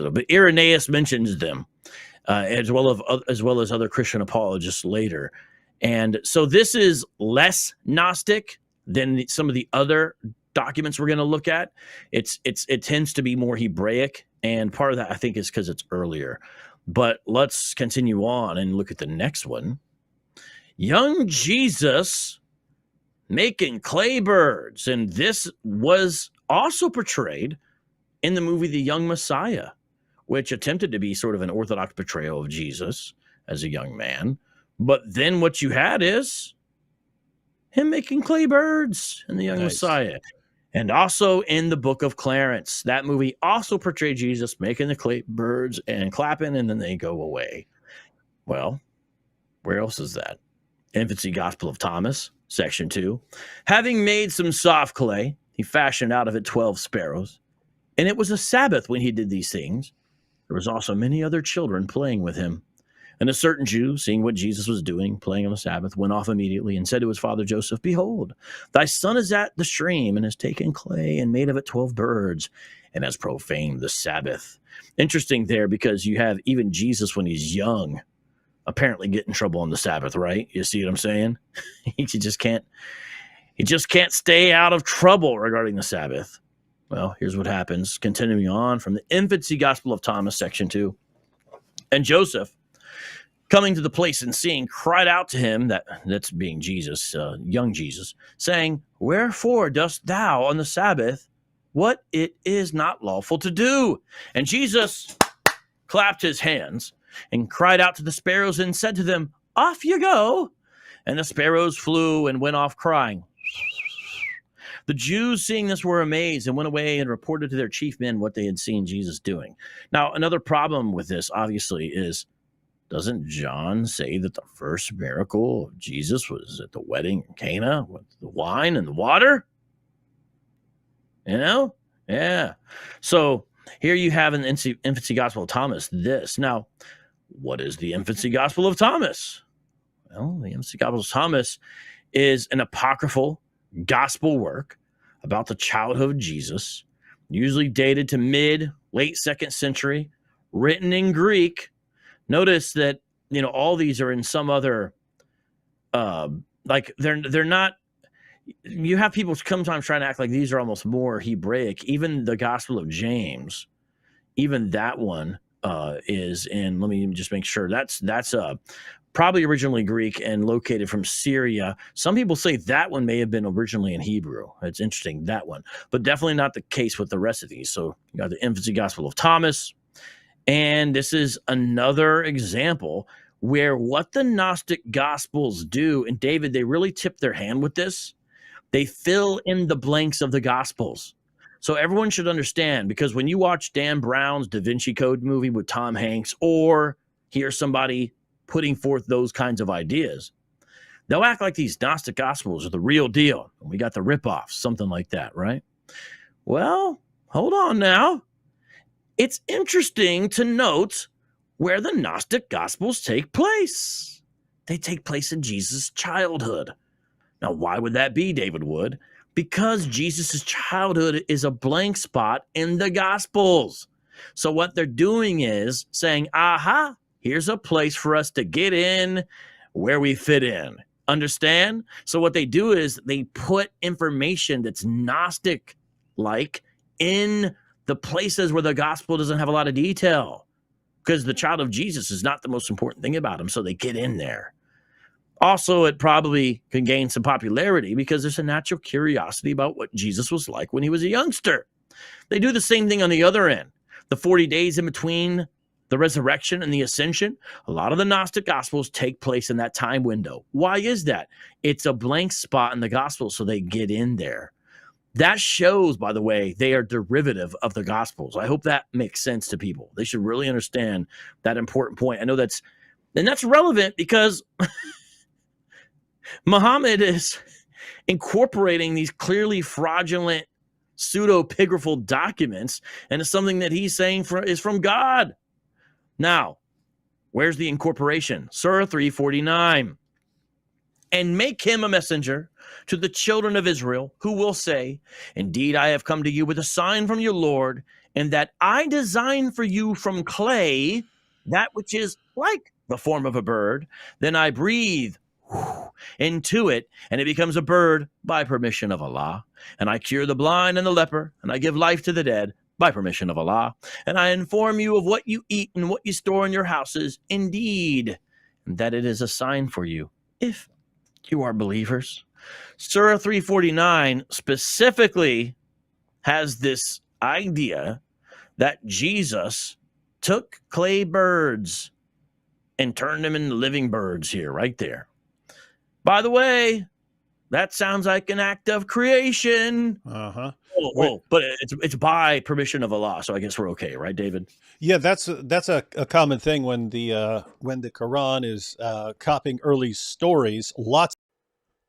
particular, but Irenaeus mentions them as well as other Christian apologists later. And so this is less Gnostic than some of the other documents we're going to look at. It tends to be more Hebraic, and part of that I think is because it's earlier. But let's continue on and look at the next one. Young Jesus making clay birds, and this was also portrayed in the movie The Young Messiah, which attempted to be sort of an orthodox portrayal of Jesus as a young man. But then what you had is him making clay birds in The Young Messiah. And also in the Book of Clarence, that movie also portrayed Jesus making the clay birds and clapping, and then they go away. Well, where else is that? Infancy Gospel of Thomas, section 2. Having made some soft clay, he fashioned out of it 12 sparrows. And it was a Sabbath when he did these things. There was also many other children playing with him. And a certain Jew, seeing what Jesus was doing, playing on the Sabbath, went off immediately and said to his father Joseph, "Behold, thy son is at the stream and has taken clay and made of it 12 birds and has profaned the Sabbath." Interesting there, because you have even Jesus when he's young apparently get in trouble on the Sabbath, right? You see what I'm saying? He just can't stay out of trouble regarding the Sabbath. Well, here's what happens. Continuing on from the Infancy Gospel of Thomas, section 2. And Joseph, coming to the place and seeing, cried out to him, that's being Jesus, young Jesus, saying, "Wherefore dost thou on the Sabbath what it is not lawful to do?" And Jesus clapped his hands and cried out to the sparrows and said to them, "Off you go." And the sparrows flew and went off crying. The Jews, seeing this, were amazed and went away and reported to their chief men what they had seen Jesus doing. Now, another problem with this, obviously, is, doesn't John say that the first miracle of Jesus was at the wedding in Cana with the wine and the water? You know? Yeah. So here you have in the Infancy Gospel of Thomas this. Now, what is the Infancy Gospel of Thomas? Well, the Infancy Gospel of Thomas is an apocryphal gospel work about the childhood of Jesus, usually dated to late 2nd century, written in Greek. Notice that, all these are in some other, they're not, you have people sometimes trying to act like these are almost more Hebraic. Even the Gospel of James, even that one is in, let me just make sure, that's probably originally Greek and located from Syria. Some people say that one may have been originally in Hebrew. It's interesting, that one. But definitely not the case with the rest of these. So you got the Infancy Gospel of Thomas. And this is another example where what the Gnostic Gospels do, and David, they really tip their hand with this. They fill in the blanks of the Gospels. So everyone should understand, because when you watch Dan Brown's Da Vinci Code movie with Tom Hanks, or hear somebody putting forth those kinds of ideas, they'll act like these Gnostic Gospels are the real deal. We got the ripoffs, something like that, right? Well, hold on now. It's interesting to note where the Gnostic Gospels take place. They take place in Jesus' childhood. Now, why would that be, David Wood? Because Jesus' childhood is a blank spot in the Gospels. So what they're doing is saying, aha, here's a place for us to get in where we fit in. Understand? So what they do is they put information that's Gnostic-like in the places where the gospel doesn't have a lot of detail, because the child of Jesus is not the most important thing about him. So they get in there. Also, it probably can gain some popularity because there's a natural curiosity about what Jesus was like when he was a youngster. They do the same thing on the other end. The 40 days in between the resurrection and the ascension, a lot of the Gnostic Gospels take place in that time window. Why is that? It's a blank spot in the Gospel, so they get in there. That shows, by the way, they are derivative of the Gospels. I hope that makes sense to people. They should really understand that important point. I know that's relevant because Muhammad is incorporating these clearly fraudulent pseudepigraphal documents into something that he's saying is from God. Now, where's the incorporation? Surah 349. And make him a messenger to the children of Israel, who will say, indeed, I have come to you with a sign from your Lord, and that I design for you from clay that which is like the form of a bird. Then I breathe into it, and it becomes a bird by permission of Allah. And I cure the blind and the leper, and I give life to the dead by permission of Allah. And I inform you of what you eat and what you store in your houses, indeed, and that it is a sign for you, if you are believers. Surah 349 specifically has this idea that Jesus took clay birds and turned them into living birds here, right there. By the way, that sounds like an act of creation. But it's by permission of Allah, so I guess we're okay, right, David? Yeah, that's a common thing when the Quran is copying early stories.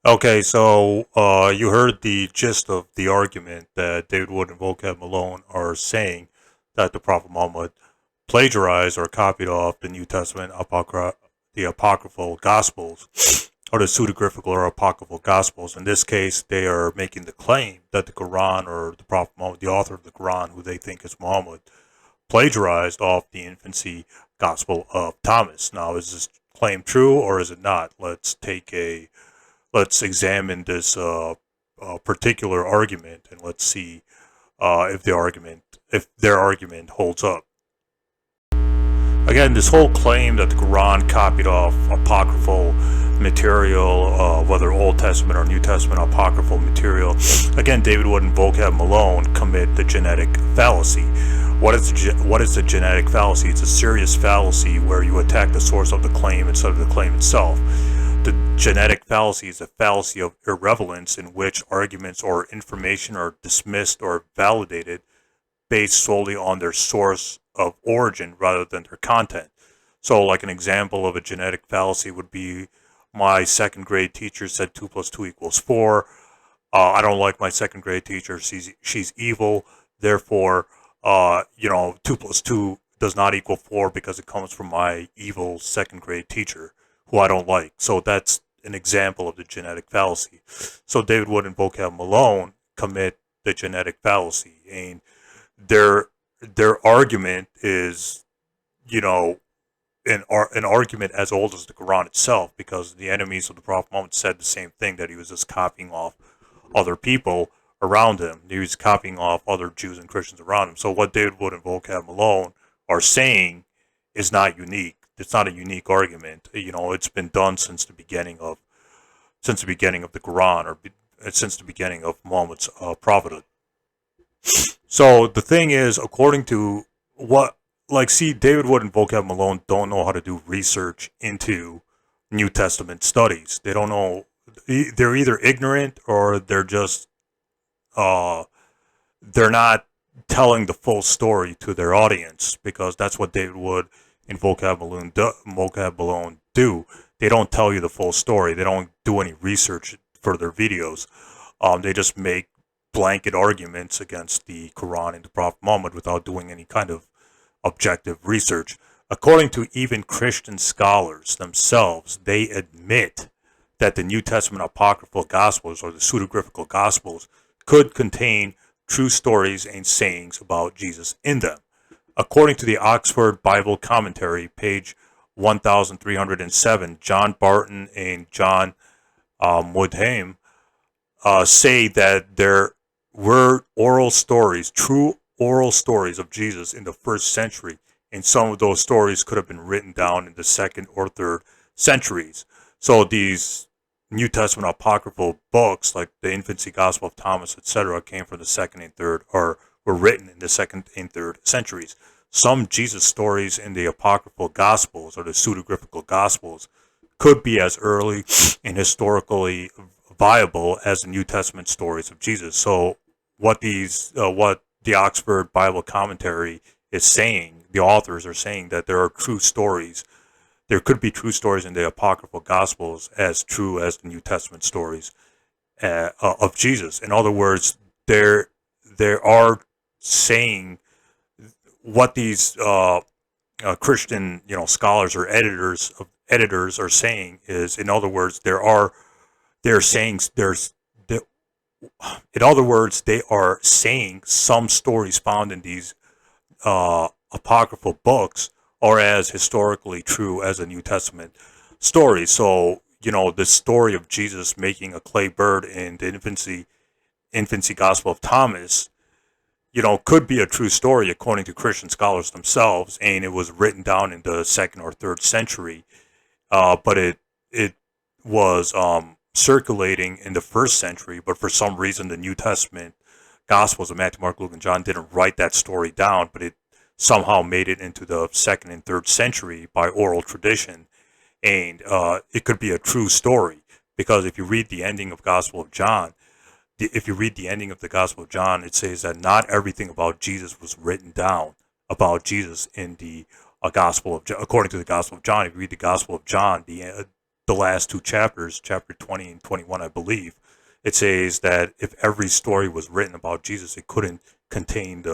Okay, so you heard the gist of the argument that David Wood and Vocab Malone are saying that the Prophet Muhammad plagiarized or copied off the New Testament the apocryphal Gospels, or the pseudegraphical or apocryphal Gospels. In this case, they are making the claim that the Quran or the Prophet Muhammad, the author of the Quran, who they think is Muhammad, plagiarized off the infancy Gospel of Thomas. Now, is this claim true or is it not? Let's examine this particular argument, and let's see if their argument holds up. Again, this whole claim that the Quran copied off apocryphal material, whether Old Testament or New Testament apocryphal material, again, David Wood and Vocab Malone commit the genetic fallacy. What is the genetic fallacy? It's a serious fallacy where you attack the source of the claim instead of the claim itself. The genetic fallacy is a fallacy of irrelevance in which arguments or information are dismissed or validated based solely on their source of origin rather than their content. So like an example of a genetic fallacy would be, my second grade teacher said 2 + 2 = 4. I don't like my second grade teacher. She's evil. Therefore, 2 + 2 does not equal 4 because it comes from my evil second grade teacher, who I don't like. So that's an example of the genetic fallacy. So David Wood and Vocab Malone commit the genetic fallacy, and their argument is, an argument as old as the Quran itself, because the enemies of the Prophet Muhammad said the same thing, that he was just copying off other people around him. He was copying off other Jews and Christians around him. So what David Wood and Vocab Malone are saying is not unique. It's not a unique argument. It's been done since the beginning of the Quran, or since the beginning of Muhammad's prophethood. So the thing is, according to David Wood and Vocab Malone don't know how to do research into New Testament studies. They don't know. They're either ignorant or they're just they're not telling the full story to their audience, because that's what David Wood and Vocab Malone do. They don't tell you the full story. They don't do any research for their videos. They just make blanket arguments against the Quran and the Prophet Muhammad without doing any kind of objective research. According to even Christian scholars themselves, they admit that the New Testament apocryphal Gospels, or the pseudegraphical Gospels, could contain true stories and sayings about Jesus in them. According to the Oxford Bible Commentary, page 1307, John Barton and John Woodham say that there were true oral stories of Jesus in the 1st century, and some of those stories could have been written down in the 2nd or 3rd centuries. So these New Testament apocryphal books, like the infancy Gospel of Thomas, etc., came from the 2nd and 3rd, or were written in the 2nd and 3rd centuries. Some Jesus stories in the apocryphal Gospels, or the pseudegraphical Gospels, could be as early and historically viable as the New Testament stories of Jesus. So what the Oxford Bible Commentary is saying, the authors are saying that there are true stories. There could be true stories in the apocryphal Gospels as true as the New Testament stories of Jesus. In other words, there are saying what these Christian scholars or editors are saying is, in other words, they are saying some stories found in these apocryphal books are as historically true as the New Testament story. So, the story of Jesus making a clay bird in the infancy Gospel of Thomas, could be a true story according to Christian scholars themselves, and it was written down in the 2nd or 3rd century, but it was circulating in the 1st century, but for some reason the New Testament Gospels of Matthew, Mark, Luke, and John didn't write that story down, but it somehow made it into the 2nd and 3rd century by oral tradition, and it could be a true story, because if you read the ending of Gospel of John, if you read the ending of the Gospel of John, it says that not everything about Jesus was written down about Jesus in the Gospel of according to the Gospel of John. If you read the Gospel of John, the last 2 chapters, chapter 20 and 21, I believe, it says that if every story was written about Jesus, it couldn't be contained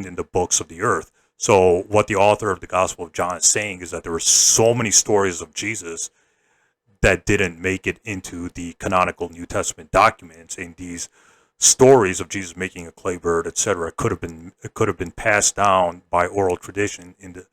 in the books of the earth. So what the author of the Gospel of John is saying is that there were so many stories of Jesus that didn't make it into the canonical New Testament documents, and these stories of Jesus making a clay bird, etc., could have been passed down by oral tradition in the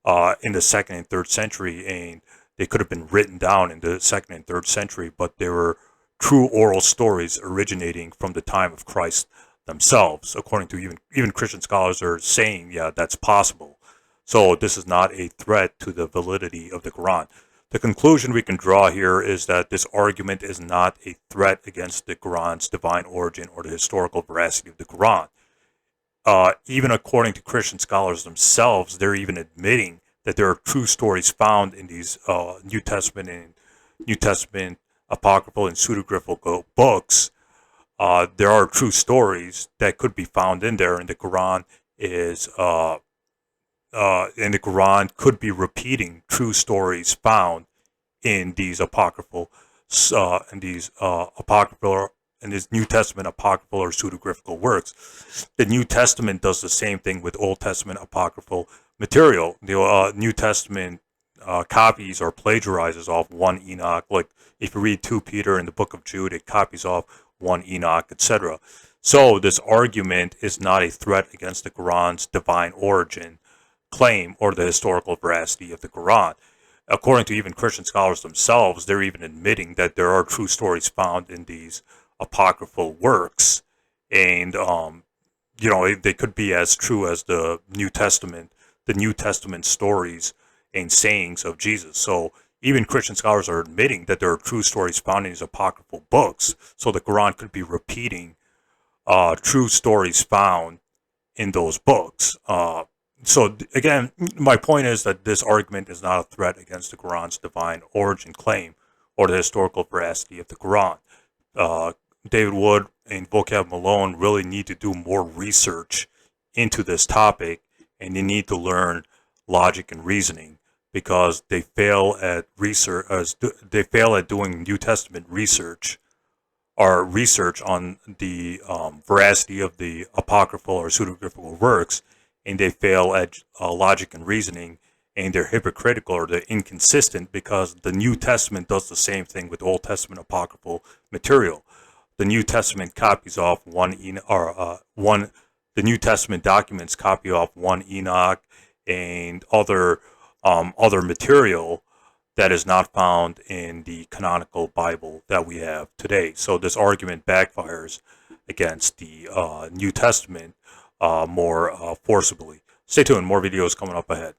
2nd and 3rd century, and they could have been written down in the 2nd and 3rd century, but they were true oral stories originating from the time of Christ themselves, according to even Christian scholars are saying, yeah, that's possible. So this is not a threat to the validity of the Quran. The conclusion we can draw here is that this argument is not a threat against the Quran's divine origin or the historical veracity of the Quran. Even according to Christian scholars themselves, they're even admitting that there are true stories found in these New Testament apocryphal and pseudographical books. There are true stories that could be found in there, and the Quran could be repeating true stories found in these apocryphal, in these New Testament apocryphal or pseudographical works. The New Testament does the same thing with Old Testament apocryphal material. The New Testament copies or plagiarizes off 1 Enoch. Like if you read 2 Peter in the book of Jude, it copies off 1 Enoch, etc. So this argument is not a threat against the Quran's divine origin claim or the historical veracity of the Quran. According to even Christian scholars themselves, they're even admitting that there are true stories found in these apocryphal works, and they could be as true as the New Testament stories and sayings of Jesus. So even Christian scholars are admitting that there are true stories found in these apocryphal books. So the Quran could be repeating true stories found in those books. So again, my point is that this argument is not a threat against the Quran's divine origin claim or the historical veracity of the Quran. David Wood and Vocab Malone really need to do more research into this topic, and they need to learn logic and reasoning, because they fail at doing New Testament research or research on the veracity of the apocryphal or pseudographical works, and they fail at logic and reasoning, and they're hypocritical or they're inconsistent, because the New Testament does the same thing with Old Testament apocryphal material. The New Testament copies off the New Testament documents copy off 1 Enoch and other material that is not found in the canonical Bible that we have today. So this argument backfires against the New Testament more forcibly. Stay tuned, more videos coming up ahead.